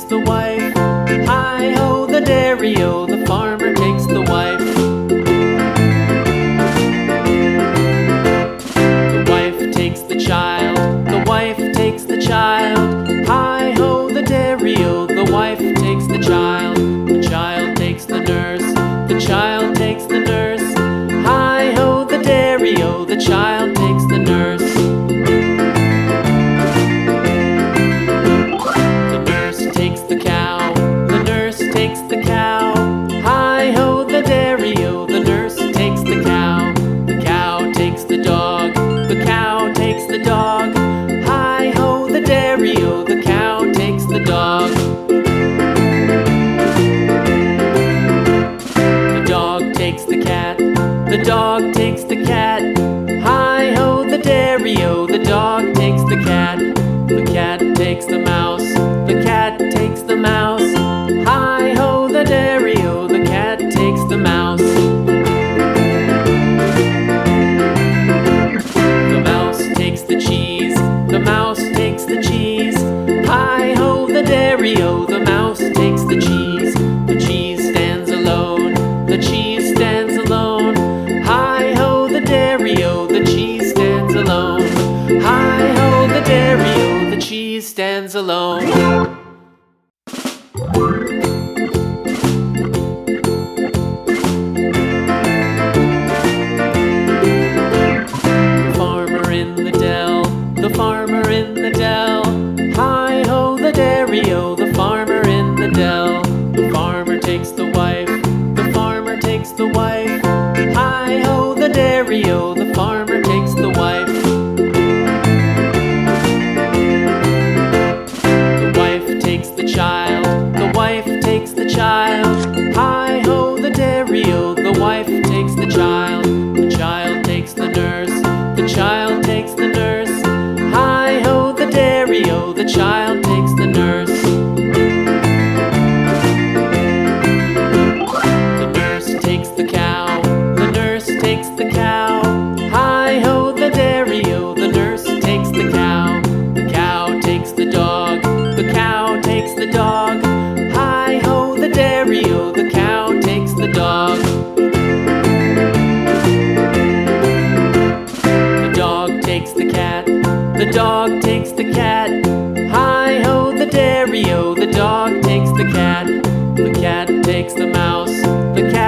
the wife. Hi-ho, the dairy-o, the farmer takes the wife. The wife takes the child, the wife takes the child. Hi-ho, the dairy-o, the wife takes the child. The child takes the nurse, the child takes the nurse. Hi-ho, the dairy-o, the child takes the nurse. The nurse takes the cow, the nurse takes the cow. Hi-ho, the dairy-o, the nurse takes the cow. The cow takes the dog, the cow takes the dog. Hi-ho, the dairy-o, the cow takes the dog. The dog takes the cat, the dog takes the cat. Hi-ho, the dairy-o, the dog takes the cat. The cat takes the mouse, the cat takes the mouse. Hi-ho, the dairy-o, the cat takes the mouse. The mouse takes the cheese, the mouse takes the cheese. Hi-ho, the dairy-o, the mouse takes the cheese. The cheese stands alone, the cheese stands alone. Hi-ho, the dairy-o, the cheese stands alone. Hi-ho, the dairy-o, the cheese stands alone. The farmer in the dell, the farmer in the dell. Hi-ho, the dairy-o, the farmer in the dell. The farmer takes the wife, the farmer takes the wife. Hi-ho, the dairy-o, the farmer takes the wife. The wife takes the child, the wife takes the child. Hi-ho, the dairy-o, the wife takes the child. The child takes the nurse, the child takes the nurse. Hi-ho, the dairy-o, the child takes the nurse. The nurse takes the cow, the nurse takes the cow. Hi-ho, the dairy-o, the nurse takes the cow. The cow takes the dog, the cow takes the dog. Hi-ho, the dairy-o, the cow takes the dog. The dog takes the cat, the dog takes the cat. Hi-ho, the dairy-o, the dog takes the cat. The cat takes the mouse, the cat